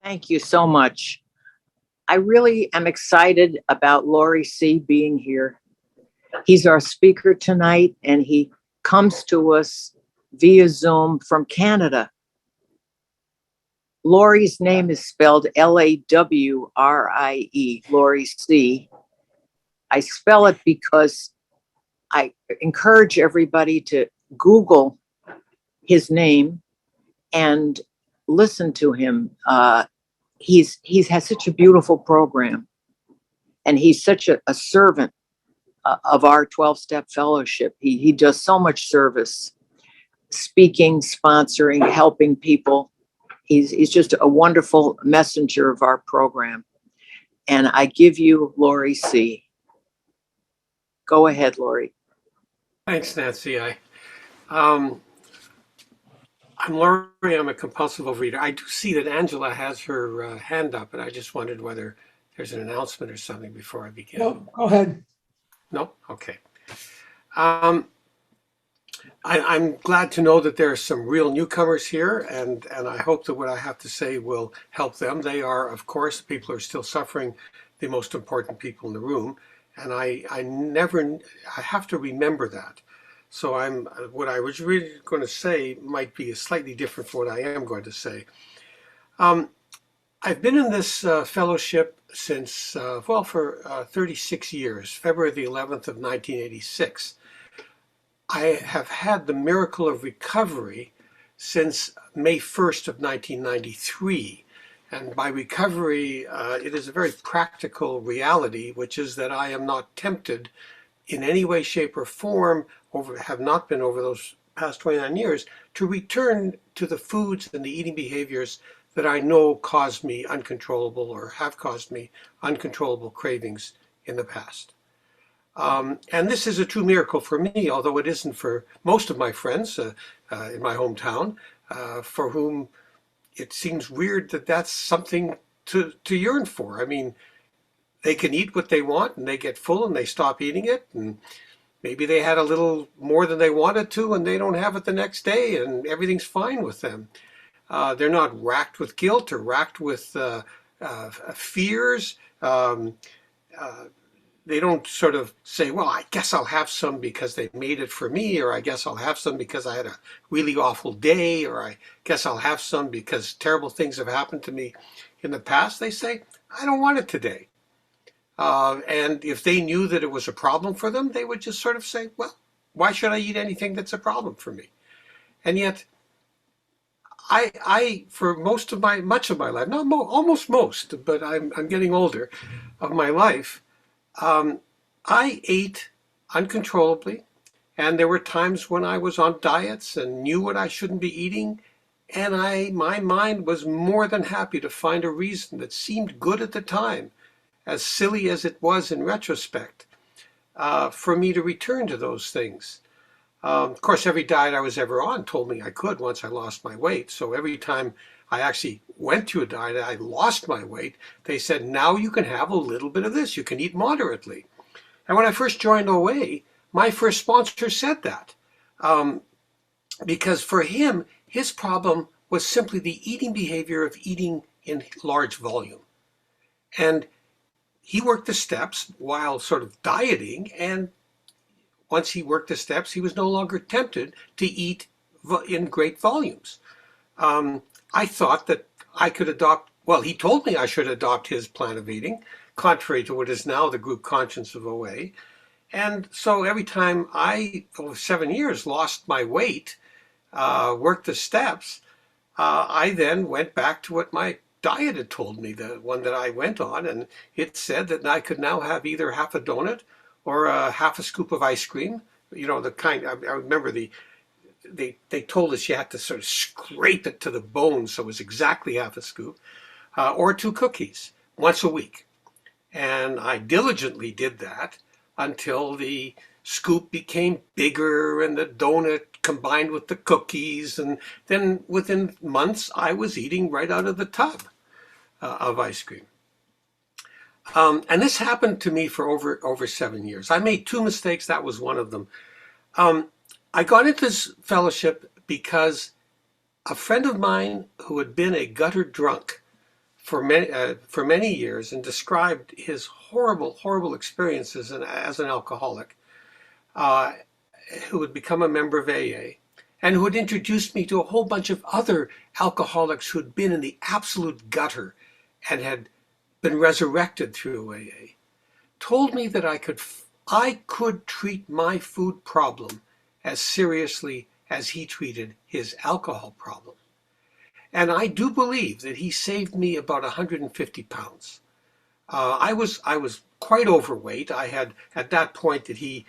Thank you so much. I really am excited about Lawrie C being here. He's our speaker tonight, and he comes to us via Zoom from Canada. Laurie's name is spelled Lawrie, Lawrie C. I spell it because I encourage everybody to Google his name and listen to him. He's has such a beautiful program, and he's such a servant of our 12-step fellowship. He does so much service, speaking, sponsoring, helping people. He's just a wonderful messenger of our program. And I give you Lawrie C. Go ahead, Lawrie. Thanks, Nancy. I'm Lawrie. I'm a compulsive overeater. I do see that Angela has her hand up, and I just wondered whether there's an announcement or something before I begin. No, go ahead. No? Okay. I'm glad to know that there are some real newcomers here, and I hope that what I have to say will help them. They are, of course, people who are still suffering, the most important people in the room, and I have to remember that. So what I was really going to say might be slightly different from what I am going to say. I've been in this fellowship since, for 36 years, February the 11th of 1986. I have had the miracle of recovery since May 1st of 1993. And by recovery, it is a very practical reality, which is that I am not tempted in any way, shape, or form, have not been over those past 29 years, to return to the foods and the eating behaviors that I know caused me uncontrollable or have caused me uncontrollable cravings in the past. And this is a true miracle for me, although it isn't for most of my friends in my hometown, for whom it seems weird that that's something to yearn for. I mean, they can eat what they want and they get full and they stop eating it, and maybe they had a little more than they wanted to and they don't have it the next day and everything's fine with them. They're not racked with guilt or racked with fears. They don't sort of say, well, I guess I'll have some because they made it for me, or I guess I'll have some because I had a really awful day, or I guess I'll have some because terrible things have happened to me in the past. They say, I don't want it today. And if they knew that it was a problem for them, they would just sort of say, well, why should I eat anything that's a problem for me? And yet, I for much of my life, not almost most, but I'm getting older, of my life, I ate uncontrollably, and there were times when I was on diets and knew what I shouldn't be eating, and my mind was more than happy to find a reason that seemed good at the time, as silly as it was in retrospect, for me to return to those things. Of course, every diet I was ever on told me I could once I lost my weight. So every time I actually went to a diet, I lost my weight, they said, now you can have a little bit of this. You can eat moderately. And when I first joined OA, my first sponsor said that. Because for him, his problem was simply the eating behavior of eating in large volume. And he worked the steps while sort of dieting, and once he worked the steps, he was no longer tempted to eat in great volumes. I thought that I could adopt, well, he told me I should adopt his plan of eating, contrary to what is now the group conscience of OA. And so every time I, over 7 years, lost my weight, worked the steps, I then went back to what my diet had told me, the one that I went on, and it said that I could now have either half a donut or half a scoop of ice cream. You know, the kind, I remember they told us you had to sort of scrape it to the bone, so it was exactly half a scoop, or 2 cookies once a week. And I diligently did that until the scoop became bigger and the donut combined with the cookies. And then within months, I was eating right out of the tub of ice cream. And this happened to me for over 7 years. I made 2 mistakes. That was one of them. I got into this fellowship because a friend of mine who had been a gutter drunk for many years and described his horrible experiences as an alcoholic, uh, who had become a member of AA and who had introduced me to a whole bunch of other alcoholics who had been in the absolute gutter and had been resurrected through AA, told me that I could treat my food problem as seriously as he treated his alcohol problem. And I do believe that he saved me about 150 pounds. I was quite overweight. I had, at that point that he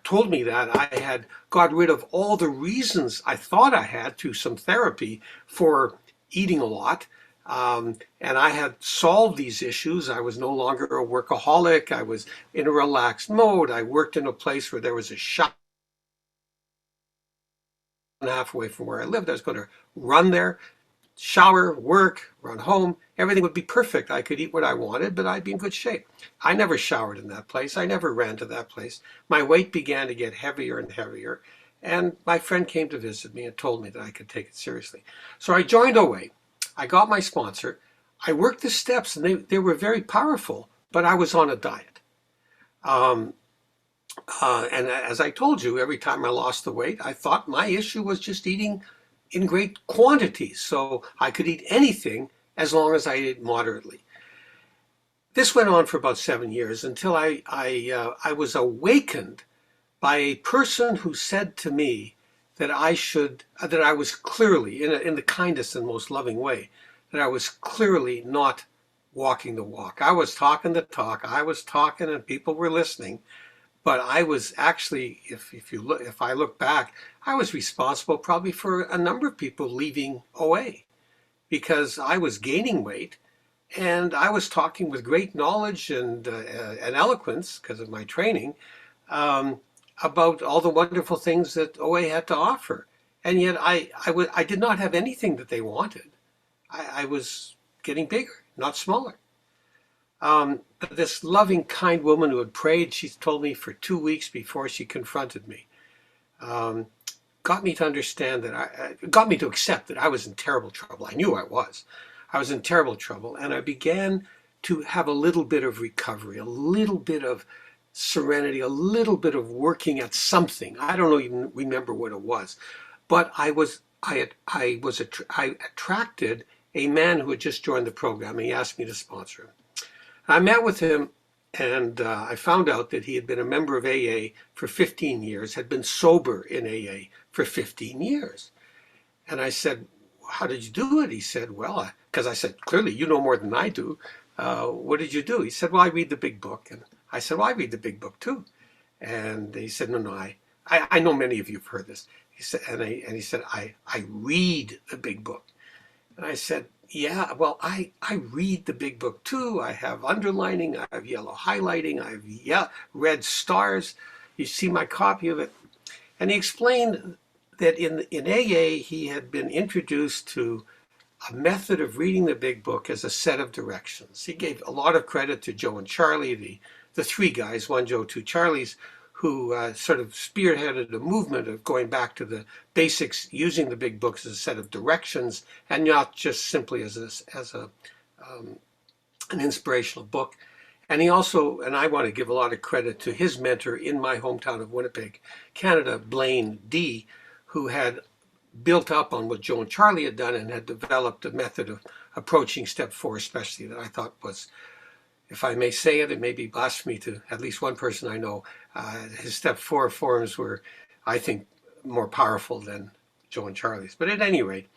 told me that, I had got rid of all the reasons I thought I had through some therapy for eating a lot. And I had solved these issues. I was no longer a workaholic. I was in a relaxed mode. I worked in a place where there was a shop and a half away from where I lived. I was going to run there, shower, work, run home. Everything would be perfect. I could eat what I wanted, but I'd be in good shape. I never showered in that place. I never ran to that place. My weight began to get heavier and heavier. And my friend came to visit me and told me that I could take it seriously. So I joined OA. I got my sponsor. I worked the steps, and they were very powerful, but I was on a diet. And as I told you, every time I lost the weight, I thought my issue was just eating in great quantities. So I could eat anything as long as I ate moderately. This went on for about 7 years until I was awakened by a person who said to me that I was clearly, in the kindest and most loving way, that I was clearly not walking the walk. I was talking the talk. I was talking and people were listening. But I was actually, if I look back, I was responsible probably for a number of people leaving OA because I was gaining weight and I was talking with great knowledge and eloquence because of my training about all the wonderful things that OA had to offer. And yet I did not have anything that they wanted. I was getting bigger, not smaller. This loving, kind woman who had prayed, she told me for 2 weeks before she confronted me, got me to understand got me to accept that I was in terrible trouble. I knew I was. I was in terrible trouble, and I began to have a little bit of recovery, a little bit of serenity, a little bit of working at something. I don't even remember what it was, but I attracted a man who had just joined the program, and he asked me to sponsor him. I met with him, and I found out that he had been a member of AA for 15 years, had been sober in AA for 15 years. And I said, how did you do it? He said, well, because I said, clearly, you know more than I do. What did you do? He said, well, I read the big book. And I said, well, I read the big book too. And he said, no, I know many of you have heard this. He said, and he said, I read the big book. And I said, yeah, well, I read the big book too. I have underlining, I have yellow highlighting, I have red stars. You see my copy of it. And he explained that in AA, he had been introduced to a method of reading the big book as a set of directions. He gave a lot of credit to Joe and Charlie, the three guys, one Joe, two Charlies, who sort of spearheaded a movement of going back to the basics, using the big books as a set of directions and not just simply as an inspirational book. And he also, and I want to give a lot of credit to his mentor in my hometown of Winnipeg, Canada, Blaine D., who had built up on what Joe and Charlie had done and had developed a method of approaching step 4 especially that I thought was, if I may say it, it may be blasphemy to at least one person I know. His step 4 forms were, I think, more powerful than Joe and Charlie's. But at any rate,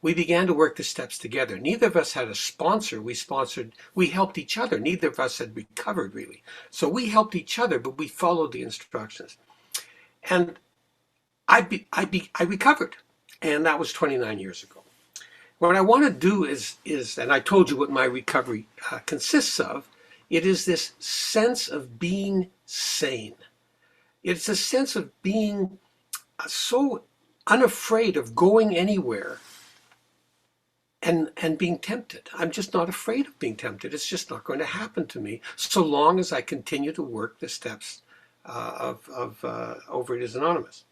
we began to work the steps together. Neither of us had a sponsor. We helped each other. Neither of us had recovered really. So we helped each other, but we followed the instructions. And I recovered. And that was 29 years ago. What I want to do is, and I told you what my recovery consists of, it is this sense of being sane. It's a sense of being so unafraid of going anywhere and being tempted. I'm just not afraid of being tempted. It's just not going to happen to me so long as I continue to work the steps of Overeaters Anonymous.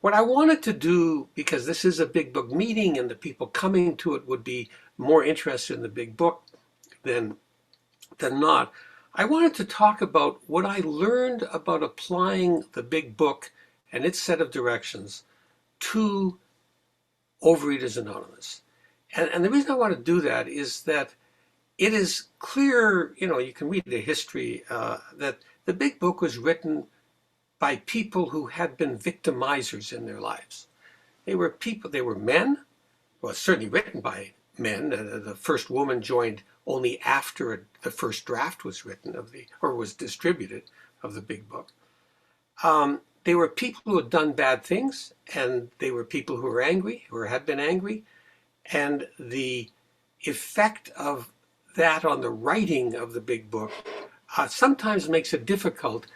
What I wanted to do, because this is a big book meeting and the people coming to it would be more interested in the big book than not, I wanted to talk about what I learned about applying the big book and its set of directions to Overeaters Anonymous. And the reason I want to do that is that it is clear, you can read the history, that the big book was written by people who had been victimizers in their lives. They were men, well, certainly written by men. The first woman joined only after the first draft was written or was distributed of the big book. They were people who had done bad things, and they were people who were angry, or had been angry, and the effect of that on the writing of the big book sometimes makes it difficult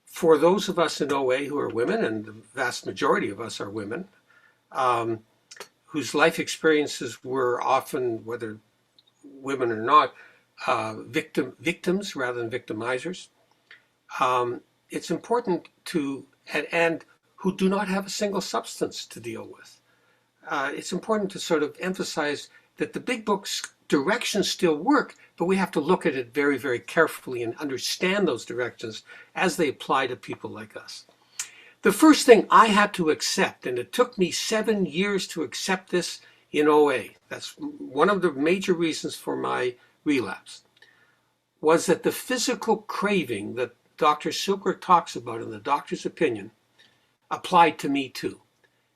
for those of us in OA who are women, and the vast majority of us are women, whose life experiences were often, whether women or not, victims rather than victimizers. It's important and who do not have a single substance to deal with. It's important to sort of emphasize that the big book's directions still work, but we have to look at it very, very carefully and understand those directions as they apply to people like us. The first thing I had to accept, and it took me 7 years to accept this in OA, that's one of the major reasons for my relapse, was that the physical craving that Dr. Silker talks about in the doctor's opinion applied to me too.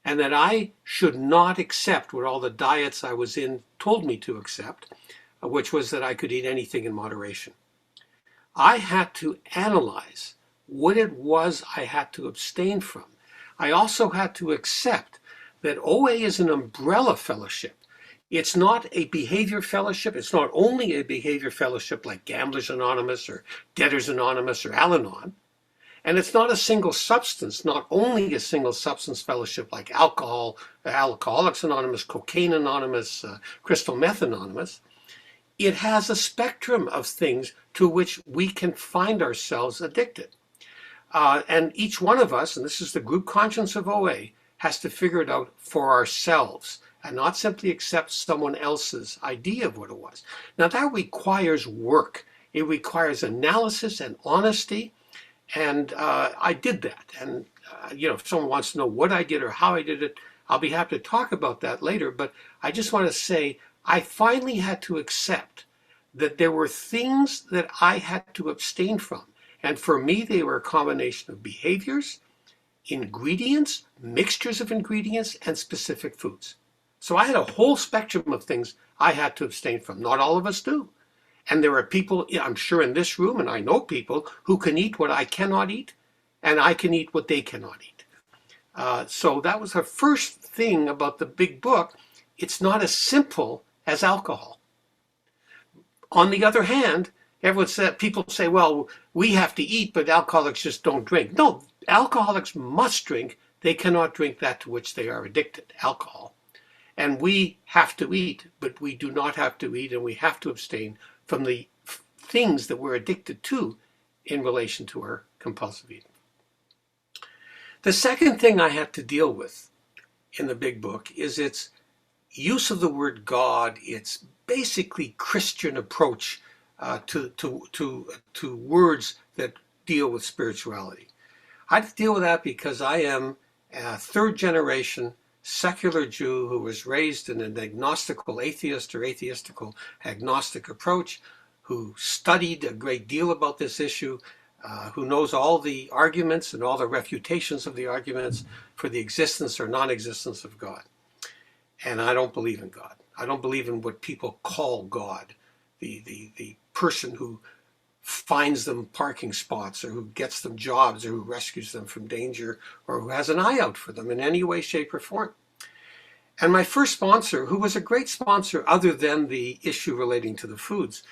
And that I should not accept what all the diets I was in told me to accept, which was that I could eat anything in moderation. I had to analyze what it was I had to abstain from. I also had to accept that OA is an umbrella fellowship. It's not a behavior fellowship. It's not only a behavior fellowship like Gamblers Anonymous or Debtors Anonymous or Al-Anon. And it's not a single substance, not only a single substance fellowship like Alcoholics Anonymous, Cocaine Anonymous, Crystal Meth Anonymous. It has a spectrum of things to which we can find ourselves addicted. And each one of us, and this is the group conscience of OA, has to figure it out for ourselves and not simply accept someone else's idea of what it was. Now that requires work. It requires analysis and honesty. And I did that. And, if someone wants to know what I did or how I did it, I'll be happy to talk about that later. But I just want to say I finally had to accept that there were things that I had to abstain from. And for me, they were a combination of behaviors, ingredients, mixtures of ingredients, and specific foods. So I had a whole spectrum of things I had to abstain from. Not all of us do. And there are people, I'm sure in this room, and I know people who can eat what I cannot eat, and I can eat what they cannot eat. So that was the first thing about the big book. It's not as simple as alcohol. On the other hand, people say, well, we have to eat, but alcoholics just don't drink. No, alcoholics must drink. They cannot drink that to which they are addicted, alcohol. And we have to eat, but we do not have to eat, and we have to abstain from the things that we're addicted to in relation to our compulsive eating. The second thing I had to deal with in the big book is its use of the word God, its basically Christian approach to words that deal with spirituality. I had to deal with that because I am a third generation secular Jew who was raised in an agnostical atheist or atheistical agnostic approach, who studied a great deal about this issue, who knows all the arguments and all the refutations of the arguments for the existence or non-existence of God. And I don't believe in God. I don't believe in what people call God, the person who finds them parking spots or who gets them jobs or who rescues them from danger or who has an eye out for them in any way, shape, or form. And my first sponsor, who was a great sponsor other than the issue relating to the foods,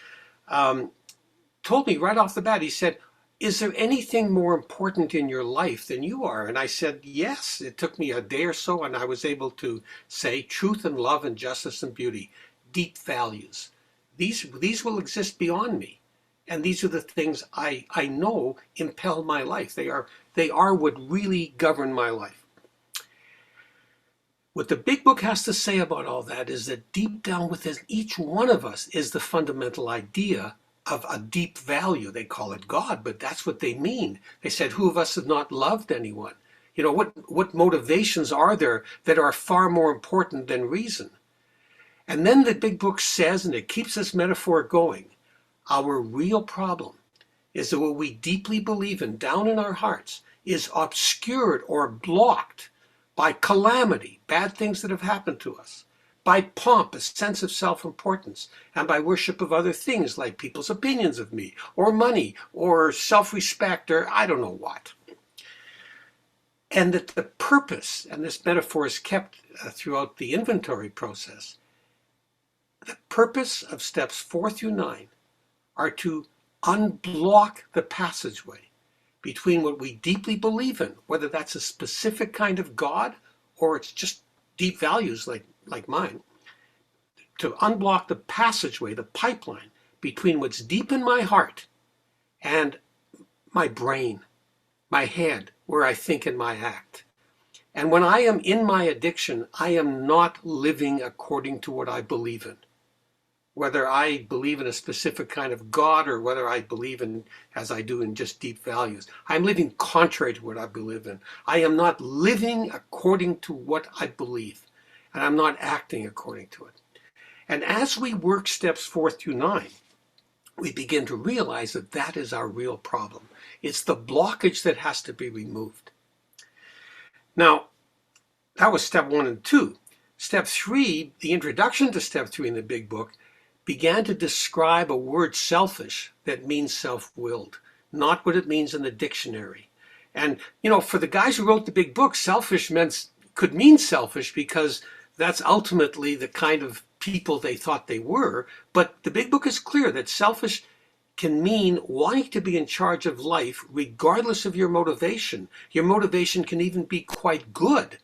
told me right off the bat, he said, is there anything more important in your life than you are? And I said, yes. It took me a day or so, and I was able to say truth and love and justice and beauty, deep values. These will exist beyond me. And these are the things I know impel my life. They are what really govern my life. What the big book has to say about all that is that deep down within each one of us is the fundamental idea of a deep value. They call it God, but that's what they mean. They said, who of us has not loved anyone? You know, what motivations are there that are far more important than reason? And then the big book says, and it keeps this metaphor going, our real problem is that what we deeply believe in down in our hearts is obscured or blocked by calamity, bad things that have happened to us, by pomp, a sense of self-importance, and by worship of other things like people's opinions of me, or money, or self-respect, or I don't know what. And that the purpose, and this metaphor is kept throughout the inventory process, the purpose of steps 4 through 9 are to unblock the passageway between what we deeply believe in, whether that's a specific kind of God or it's just deep values like mine, to unblock the passageway, the pipeline between what's deep in my heart and my brain, my head, where I think and my act. And when I am in my addiction, I am not living according to what I believe in. Whether I believe in a specific kind of God or whether I believe in, as I do, in just deep values. I'm living contrary to what I believe in. I am not living according to what I believe, and I'm not acting according to it. And as we work steps 4 through 9, we begin to realize that that is our real problem. It's the blockage that has to be removed. Now, that was step 1 and 2. Step 3, the introduction to step 3 in the big book, began to describe a word selfish that means self-willed, not what it means in the dictionary. And, you know, for the guys who wrote the big book, selfish could mean selfish because that's ultimately the kind of people they thought they were. But the big book is clear that selfish can mean wanting to be in charge of life regardless of your motivation. Your motivation can even be quite good,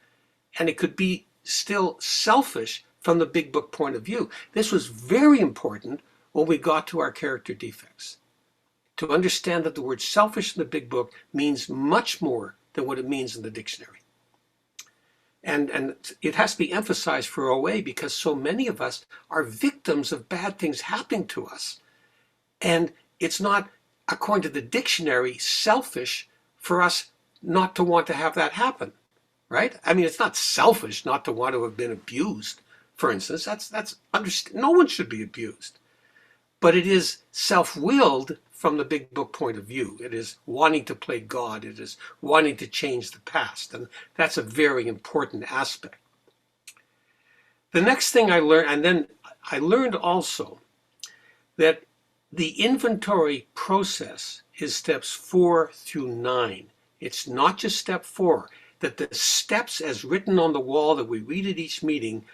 and it could be still selfish from the big book point of view. This was very important when we got to our character defects. To understand that the word selfish in the big book means much more than what it means in the dictionary. And it has to be emphasized for OA because so many of us are victims of bad things happening to us. And it's not, according to the dictionary, selfish for us not to want to have that happen, right? I mean, it's not selfish not to want to have been abused. For instance, no one should be abused. But it is self-willed from the big book point of view. It is wanting to play God. It is wanting to change the past. And that's a very important aspect. The next thing I learned, and then I learned also that the inventory process is steps 4 through 9. It's not just step 4, that the steps as written on the wall that we read at each meeting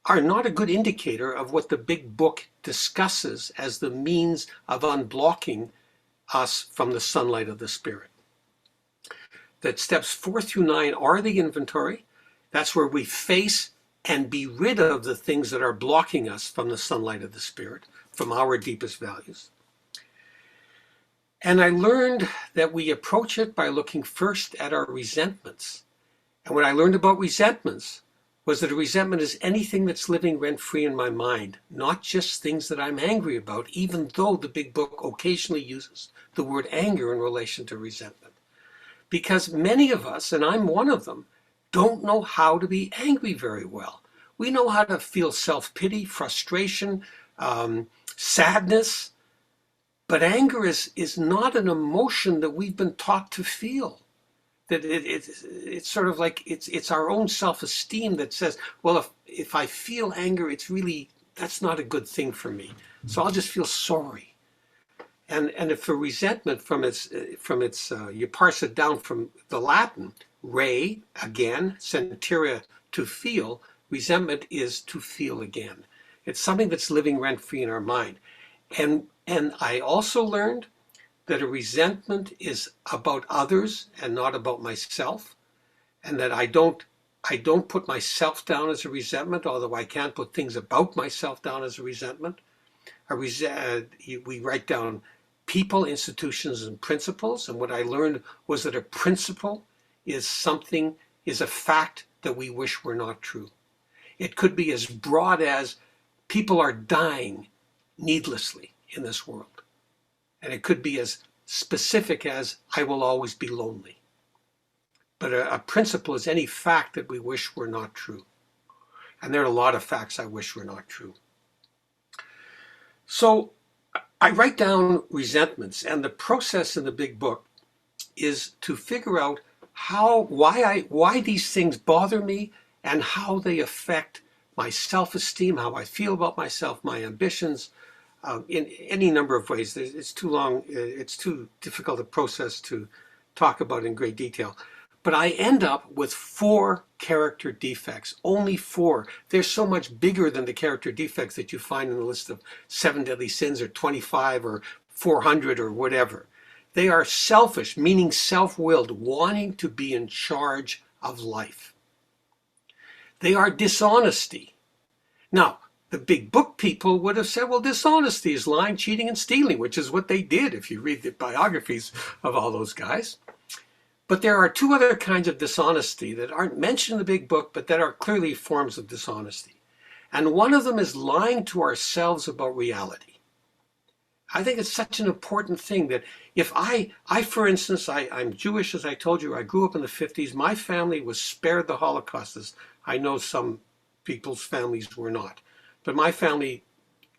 are not a good indicator of what the big book discusses as the means of unblocking us from the sunlight of the Spirit. That steps 4 through 9 are the inventory. That's where we face and be rid of the things that are blocking us from the sunlight of the Spirit, from our deepest values. And I learned that we approach it by looking first at our resentments. And what I learned about resentments was that a resentment is anything that's living rent-free in my mind, not just things that I'm angry about, even though the big book occasionally uses the word anger in relation to resentment. Because many of us, and I'm one of them, don't know how to be angry very well. We know how to feel self-pity, frustration, sadness, but anger is not an emotion that we've been taught to feel. That it's sort of like it's our own self-esteem that says, well, if I feel anger, that's not a good thing for me. So I'll just feel sorry. And if for resentment from its you parse it down from the Latin, re, again, sentire, to feel, resentment is to feel again. It's something that's living rent-free in our mind. And I also learned that a resentment is about others and not about myself, and that I don't put myself down as a resentment, although I can put things about myself down as a resentment. We write down people, institutions, and principles, and what I learned was that a principle is a fact that we wish were not true. It could be as broad as people are dying needlessly in this world. And it could be as specific as I will always be lonely. But a principle is any fact that we wish were not true. And there are a lot of facts I wish were not true. So I write down resentments, and the process in the big book is to figure out why these things bother me and how they affect my self-esteem, how I feel about myself, my ambitions, in any number of ways. It's too long, it's too difficult a process to talk about in great detail. But I end up with 4 character defects, only 4. They're so much bigger than the character defects that you find in the list of 7 deadly sins or 25 or 400 or whatever. They are selfish, meaning self-willed, wanting to be in charge of life. They are dishonesty. Now, the big book people would have said, well, dishonesty is lying, cheating, and stealing, which is what they did if you read the biographies of all those guys. But there are 2 other kinds of dishonesty that aren't mentioned in the big book, but that are clearly forms of dishonesty. And one of them is lying to ourselves about reality. I think it's such an important thing that if for instance, I'm Jewish, as I told you, I grew up in the 50s. My family was spared the Holocaust, as I know some people's families were not. But my family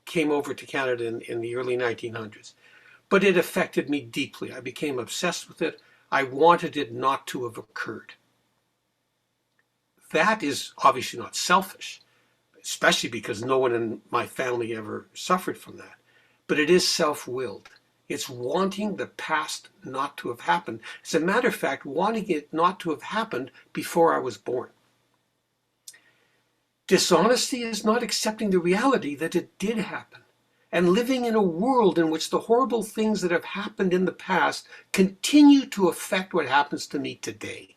came over to Canada in the early 1900s. But it affected me deeply. I became obsessed with it. I wanted it not to have occurred. That is obviously not selfish, especially because no one in my family ever suffered from that. But it is self-willed. It's wanting the past not to have happened. As a matter of fact, wanting it not to have happened before I was born. Dishonesty is not accepting the reality that it did happen and living in a world in which the horrible things that have happened in the past continue to affect what happens to me today.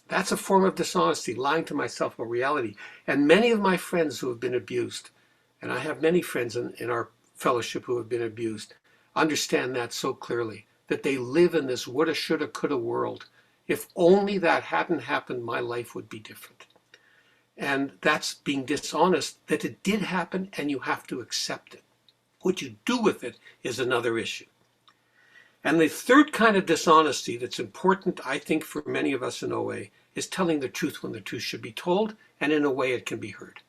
That's a form of dishonesty, lying to myself about reality. And many of my friends who have been abused, and I have many friends in our fellowship who have been abused, understand that so clearly, that they live in this woulda, shoulda, coulda world. If only that hadn't happened, my life would be different. And that's being dishonest that it did happen and you have to accept it. What you do with it is another issue. And the third kind of dishonesty that's important, I think, for many of us in OA is telling the truth when the truth should be told and in a way it can be heard.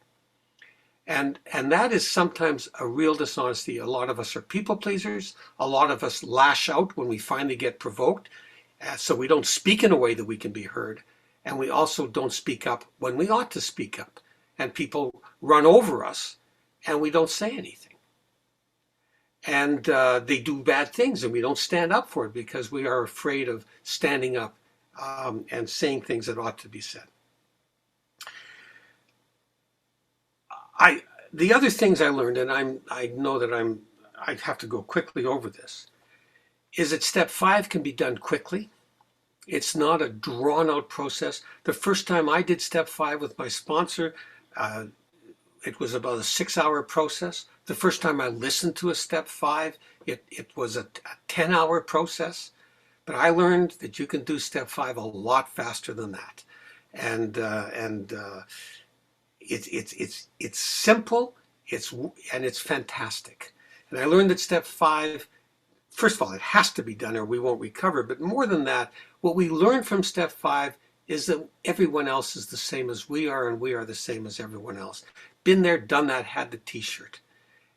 And that is sometimes a real dishonesty. A lot of us are people pleasers. A lot of us lash out when we finally get provoked. So we don't speak in a way that we can be heard. And we also don't speak up when we ought to speak up. And people run over us and we don't say anything. And they do bad things and we don't stand up for it because we are afraid of standing up and saying things that ought to be said. The other things I learned, and I know that I have to go quickly over this, is that step 5 can be done quickly. It's not a drawn-out process. The first time I did step 5 with my sponsor, it was about a 6-hour process. The first time I listened to a step 5, it was a 10-hour process. But I learned that you can do step 5 a lot faster than that. And it's simple, and it's fantastic. And I learned that step 5, first of all, it has to be done or we won't recover. But more than that, what we learn from step 5 is that everyone else is the same as we are, and we are the same as everyone else. Been there, done that, had the t-shirt.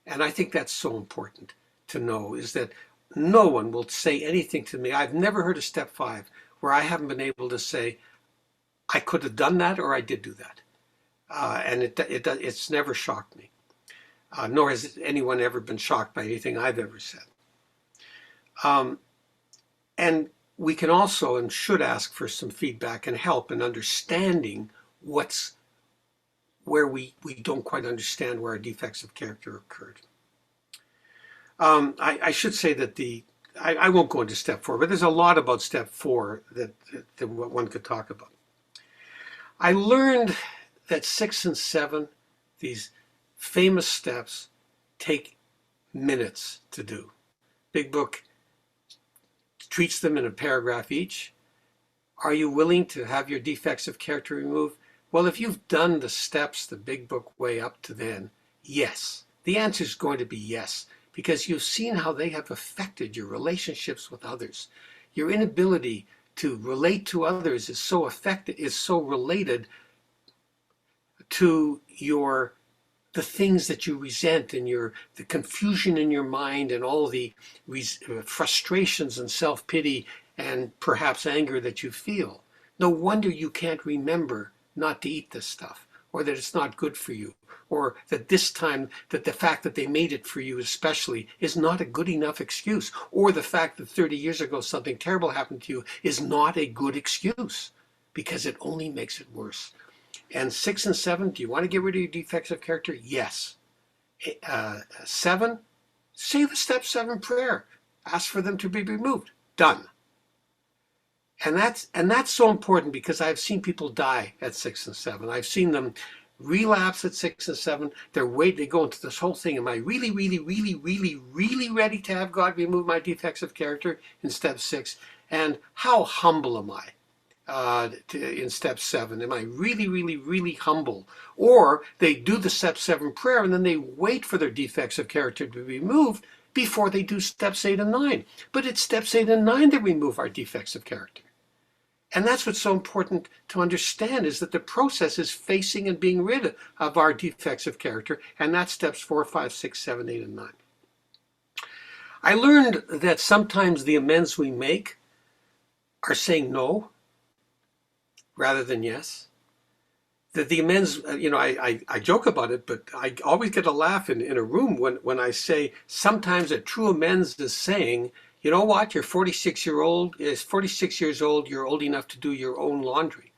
And I think that's so important to know, is that no one will say anything to me. I've never heard of step 5 where I haven't been able to say, I could have done that or I did do that. And it's never shocked me. Nor has anyone ever been shocked by anything I've ever said. And we can also and should ask for some feedback and help in understanding where we don't quite understand where our defects of character occurred. I should say that I won't go into step 4, but there's a lot about step 4 that one could talk about. I learned that 6 and 7, these famous steps, take minutes to do. Big Book treats them in a paragraph each. Are you willing to have your defects of character removed? Well, if you've done the steps the big book way up to then, yes. The answer is going to be yes, because you've seen how they have affected your relationships with others. Your inability to relate to others is so affected, is so related to the things that you resent and the confusion in your mind and all the frustrations and self-pity and perhaps anger that you feel. No wonder you can't remember not to eat this stuff, or that it's not good for you, or that this time, that the fact that they made it for you especially is not a good enough excuse, or the fact that 30 years ago something terrible happened to you is not a good excuse, because it only makes it worse. And 6 and 7, do you want to get rid of your defects of character? Yes. 7, say the step 7 prayer. Ask for them to be removed. Done. And that's so important, because I've seen people die at 6 and 7. I've seen them relapse at 6 and 7. They go into this whole thing. Am I really, really, really, really, really ready to have God remove my defects of character in step 6? And how humble am I? In step 7, am I really, really, really humble? Or they do the step 7 prayer and then they wait for their defects of character to be removed before they do steps 8 and 9. But it's steps 8 and 9 that remove our defects of character. And that's what's so important to understand, is that the process is facing and being rid of our defects of character, and that's steps 4, 5, 6, 7, 8, and 9. I learned that sometimes the amends we make are saying no rather than yes. That the amends, I joke about it, but I always get a laugh in a room when I say sometimes a true amends is saying, you know what, you're 46 years old, you're old enough to do your own laundry.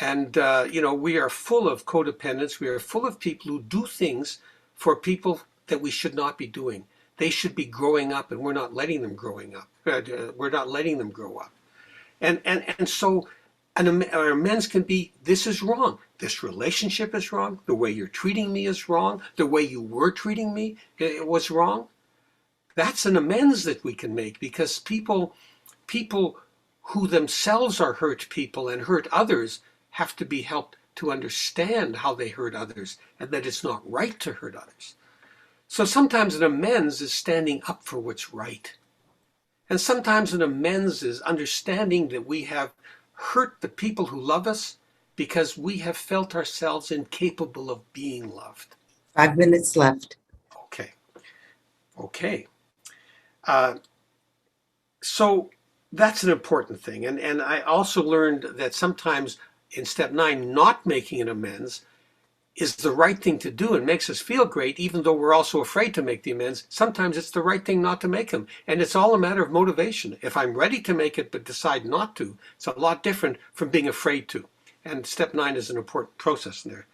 And, we are full of codependents. We are full of people who do things for people that we should not be doing. They should be growing up, and we're not letting them growing up. We're not letting them grow up. And so our amends can be, this is wrong. This relationship is wrong. The way you're treating me is wrong. The way you were treating me was wrong. That's an amends that we can make, because people who themselves are hurt people and hurt others have to be helped to understand how they hurt others, and that it's not right to hurt others. So sometimes an amends is standing up for what's right. And sometimes an amends is understanding that we have hurt the people who love us because we have felt ourselves incapable of being loved. 5 minutes left. Okay. So that's an important thing. And I also learned that sometimes in step 9, not making an amends is the right thing to do and makes us feel great, even though we're also afraid to make the amends. Sometimes it's the right thing not to make them. And it's all a matter of motivation. If I'm ready to make it but decide not to, it's a lot different from being afraid to. And step 9 is an important process in there.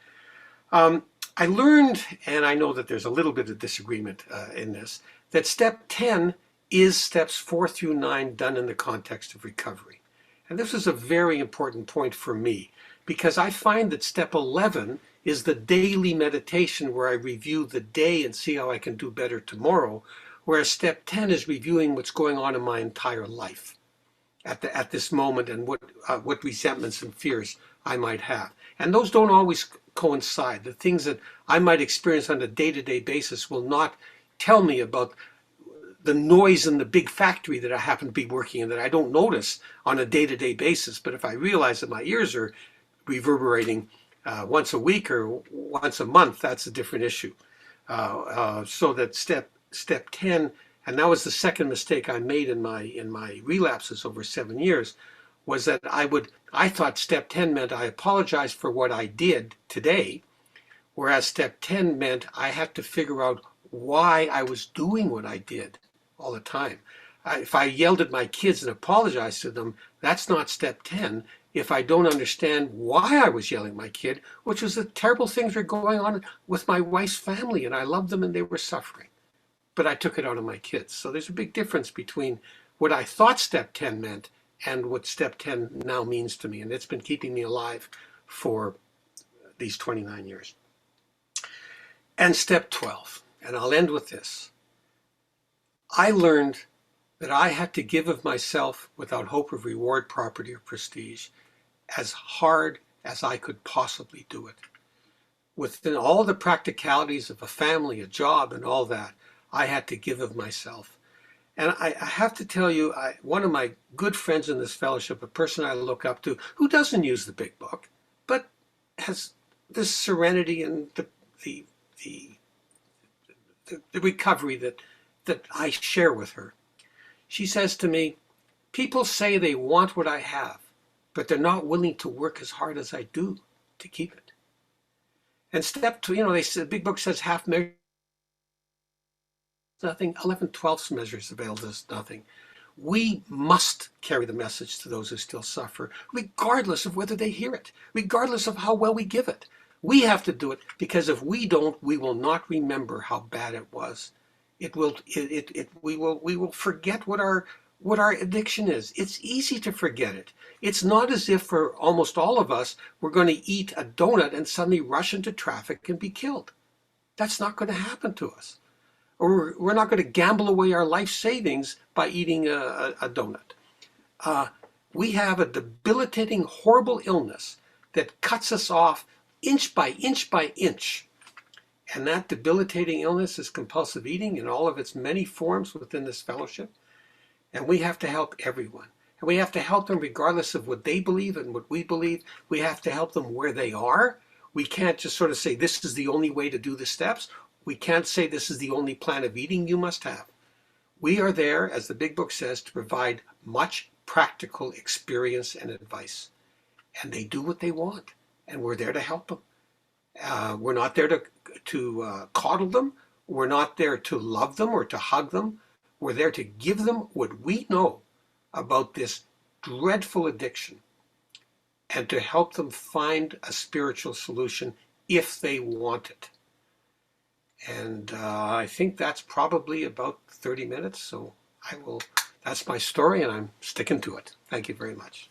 I learned, and I know that there's a little bit of disagreement in this, that step 10 is steps 4 through 9 done in the context of recovery. And this is a very important point for me, because I find that step 11 is the daily meditation where I review the day and see how I can do better tomorrow, whereas step 10 is reviewing what's going on in my entire life at this moment, and what resentments and fears I might have. And those don't always coincide. The things that I might experience on a day-to-day basis will not tell me about the noise in the big factory that I happen to be working in that I don't notice on a day-to-day basis. But if I realize that my ears are reverberating once a week or once a month, that's a different issue. So that step 10, and that was the second mistake I made in my relapses over 7 years, was that I thought step 10 meant I apologized for what I did today, whereas step 10 meant I had to figure out why I was doing what I did all the time. If I yelled at my kids and apologized to them, that's not step 10. If I don't understand why I was yelling at my kid, which was the terrible things were going on with my wife's family, and I loved them and they were suffering, but I took it out on my kids. So there's a big difference between what I thought step 10 meant and what step 10 now means to me. And it's been keeping me alive for these 29 years. And step 12, and I'll end with this. I learned that I had to give of myself without hope of reward, property, or prestige, as hard as I could possibly do it. Within all the practicalities of a family, a job, and all that, I had to give of myself. And I have to tell you, one of my good friends in this fellowship, a person I look up to, who doesn't use the big book, but has this serenity and the, the, the recovery that I share with her. She says to me, people say they want what I have, but they're not willing to work as hard as I do to keep it. And step two, they say, the big book says half measure nothing, 11/12 measures avails us nothing. We must carry the message to those who still suffer, regardless of whether they hear it, regardless of how well we give it. We have to do it, because if we don't, we will not remember how bad it was. We will forget what our addiction is. It's easy to forget it. It's not as if for almost all of us, we're going to eat a donut and suddenly rush into traffic and be killed. That's not going to happen to us. Or we're not going to gamble away our life savings by eating a donut. We have a debilitating, horrible illness that cuts us off inch by inch by inch. And that debilitating illness is compulsive eating in all of its many forms within this fellowship. And we have to help everyone. And we have to help them regardless of what they believe and what we believe. We have to help them where they are. We can't just sort of say, this is the only way to do the steps. We can't say this is the only plan of eating you must have. We are there, as the big book says, to provide much practical experience and advice. And they do what they want. And we're there to help them. We're not there to coddle them. We're not there to love them or to hug them. We're there to give them what we know about this dreadful addiction and to help them find a spiritual solution if they want it. And I think that's probably about 30 minutes. So that's my story, and I'm sticking to it. Thank you very much.